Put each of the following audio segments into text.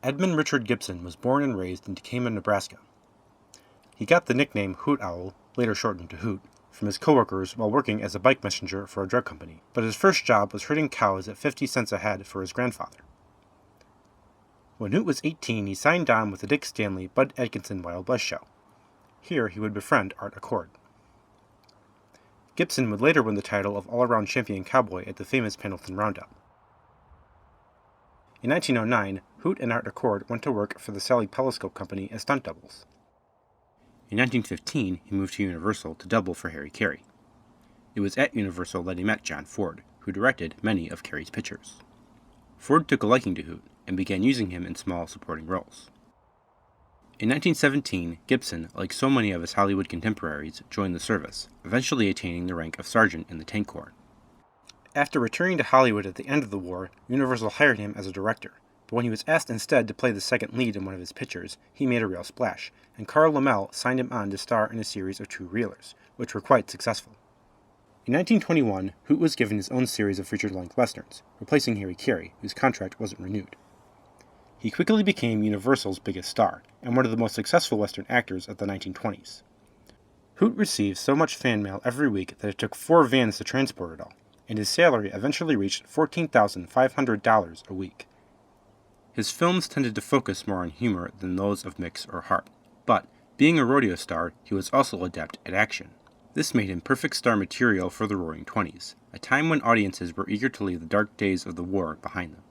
Edmund Richard Gibson was born and raised in Decatur, Nebraska. He got the nickname Hoot Owl, later shortened to Hoot, from his coworkers while working as a bike messenger for a drug company, but his first job was herding cows at 50 cents a head for his grandfather. When Hoot was 18, he signed on with the Dick Stanley Bud Atkinson Wild West show. Here he would befriend Art Accord. Gibson would later win the title of all-around champion cowboy at the famous Pendleton Roundup. In 1909, Hoot and Art Accord went to work for the Sally Telescope Company as stunt doubles. In 1915, he moved to Universal to double for Harry Carey. It was at Universal that he met John Ford, who directed many of Carey's pictures. Ford took a liking to Hoot and began using him in small supporting roles. In 1917, Gibson, like so many of his Hollywood contemporaries, joined the service, eventually attaining the rank of sergeant in the Tank Corps. After returning to Hollywood at the end of the war, Universal hired him as a director, but when he was asked instead to play the second lead in one of his pictures, he made a real splash, and Carl Laemmle signed him on to star in a series of two-reelers, which were quite successful. In 1921, Hoot was given his own series of feature-length westerns, replacing Harry Carey, whose contract wasn't renewed. He quickly became Universal's biggest star, and one of the most successful Western actors of the 1920s. Hoot received so much fan mail every week that it took 4 vans to transport it all, and his salary eventually reached $14,500 a week. His films tended to focus more on humor than those of Mix or Hart, but, being a rodeo star, he was also adept at action. This made him perfect star material for the Roaring Twenties, a time when audiences were eager to leave the dark days of the war behind them.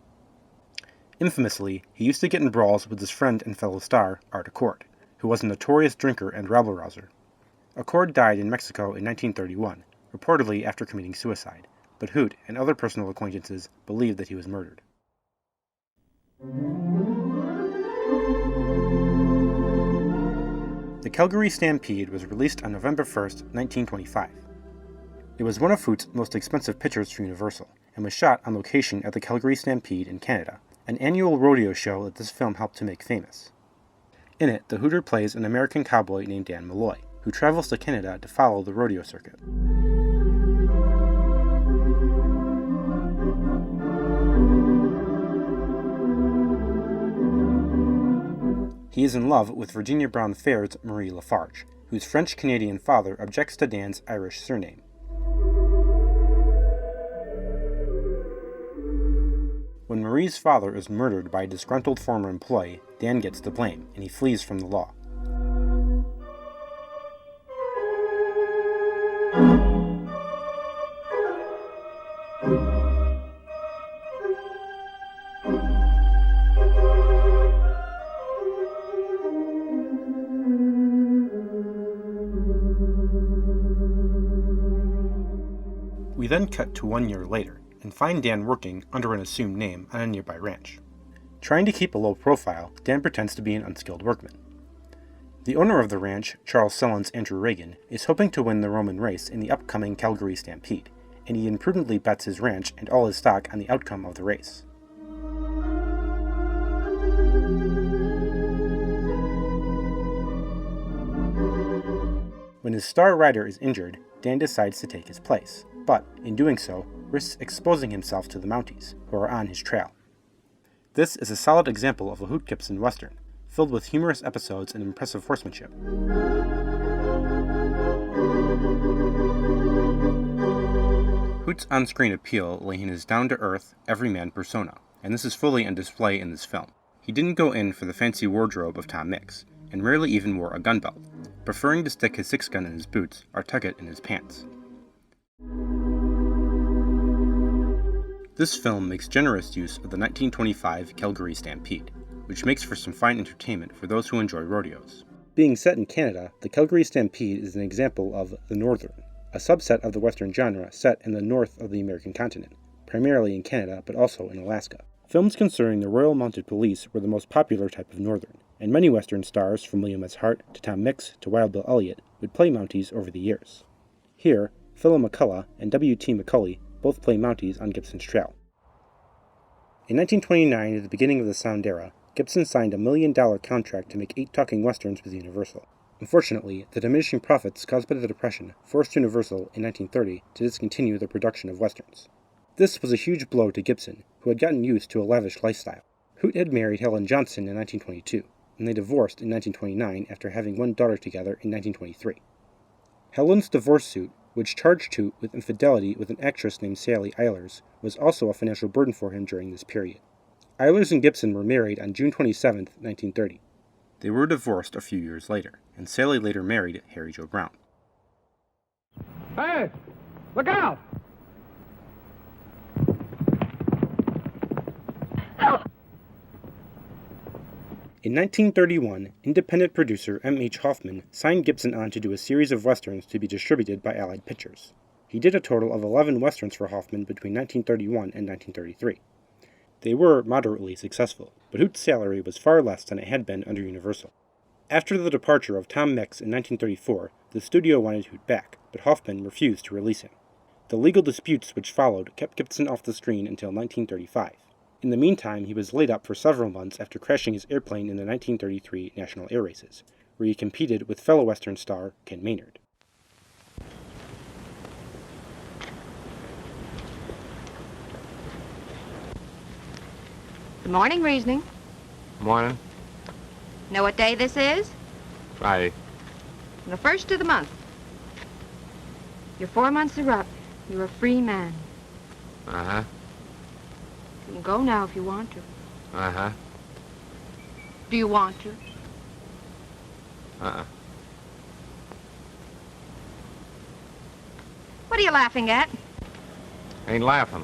Infamously, he used to get in brawls with his friend and fellow star, Art Accord, who was a notorious drinker and rabble-rouser. Accord died in Mexico in 1931, reportedly after committing suicide, but Hoot and other personal acquaintances believed that he was murdered. The Calgary Stampede was released on November 1, 1925. It was one of Hoot's most expensive pictures for Universal, and was shot on location at the Calgary Stampede in Canada, an annual rodeo show that this film helped to make famous. In it, the Hooter plays an American cowboy named Dan Malloy, who travels to Canada to follow the rodeo circuit. He is in love with Virginia Brown Fair's Marie Lafarge, whose French-Canadian father objects to Dan's Irish surname. When Marie's father is murdered by a disgruntled former employee, Dan gets the blame, and he flees from the law. We then cut to 1 year later, and find Dan working under an assumed name on a nearby ranch. Trying to keep a low profile, Dan pretends to be an unskilled workman. The owner of the ranch, Charles Sellon's Andrew Reagan, is hoping to win the Roman race in the upcoming Calgary Stampede, and he imprudently bets his ranch and all his stock on the outcome of the race. When his star rider is injured, Dan decides to take his place, but, in doing so, risks exposing himself to the Mounties, who are on his trail. This is a solid example of a Hoot Gibson Western, filled with humorous episodes and impressive horsemanship. Hoot's on-screen appeal lay in his down-to-earth, everyman persona, and this is fully on display in this film. He didn't go in for the fancy wardrobe of Tom Mix, and rarely even wore a gun belt, preferring to stick his 6-gun in his boots or tuck it in his pants. This film makes generous use of the 1925 Calgary Stampede, which makes for some fine entertainment for those who enjoy rodeos. Being set in Canada, the Calgary Stampede is an example of the Northern, a subset of the Western genre set in the north of the American continent, primarily in Canada but also in Alaska. Films concerning the Royal Mounted Police were the most popular type of Northern, and many Western stars, from William S. Hart to Tom Mix to Wild Bill Elliott, would play Mounties over the years. Here, Philip McCullough and W.T. McCulley both play Mounties on Gibson's trail. In 1929, at the beginning of the Sound era, Gibson signed a $1 million contract to make 8 talking westerns with Universal. Unfortunately, the diminishing profits caused by the Depression forced Universal in 1930 to discontinue the production of westerns. This was a huge blow to Gibson, who had gotten used to a lavish lifestyle. Hoot had married Helen Johnson in 1922, and they divorced in 1929 after having one daughter together in 1923. Helen's divorce suit, which charged Hoot with infidelity with an actress named Sally Eilers, was also a financial burden for him during this period. Eilers and Gibson were married on June 27, 1930. They were divorced a few years later, and Sally later married Harry Joe Brown. Hey! Look out! In 1931, independent producer M.H. Hoffman signed Gibson on to do a series of westerns to be distributed by Allied Pictures. He did a total of 11 westerns for Hoffman between 1931 and 1933. They were moderately successful, but Hoot's salary was far less than it had been under Universal. After the departure of Tom Mix in 1934, the studio wanted Hoot back, but Hoffman refused to release him. The legal disputes which followed kept Gibson off the screen until 1935. In the meantime, he was laid up for several months after crashing his airplane in the 1933 National Air Races, where he competed with fellow Western star Ken Maynard. Good morning, Reasoning. Morning. Know what day this is? Friday. The first of the month. Your 4 months are up. You're a free man. Uh-huh. You can go now if you want to. Uh-huh. Do you want to? Uh-uh. What are you laughing at? Ain't laughing.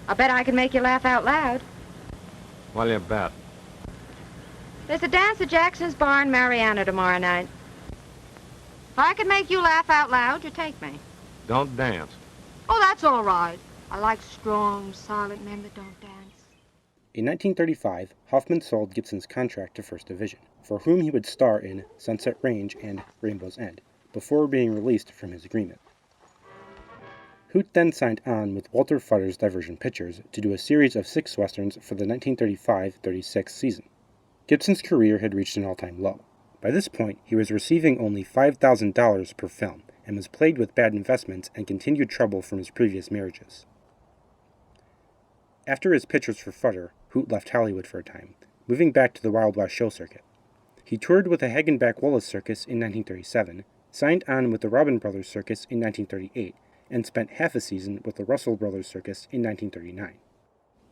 I bet I can make you laugh out loud. Well, you bet. There's a dance at Jackson's Bar in Mariana tomorrow night. If I can make you laugh out loud, you take me. Don't dance. Oh, that's all right. I like strong, silent men that don't dance. In 1935, Hoffman sold Gibson's contract to First Division, for whom he would star in Sunset Range and Rainbow's End, before being released from his agreement. Hoot then signed on with Walter Futter's Diversion Pictures to do a series of 6 westerns for the 1935-36 season. Gibson's career had reached an all-time low. By this point, he was receiving only $5,000 per film, and was plagued with bad investments and continued trouble from his previous marriages. After his pictures for Futter, Hoot left Hollywood for a time, moving back to the Wild West show circuit. He toured with the Hagenbeck-Wallace Circus in 1937, signed on with the Robin Brothers Circus in 1938, and spent half a season with the Russell Brothers Circus in 1939.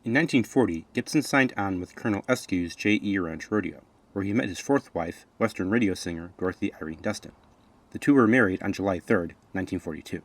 In 1940, Gibson signed on with Colonel Eskew's J.E. Ranch Rodeo, where he met his 4th wife, Western radio singer Dorothy Irene Dustin. The two were married on July 3, 1942.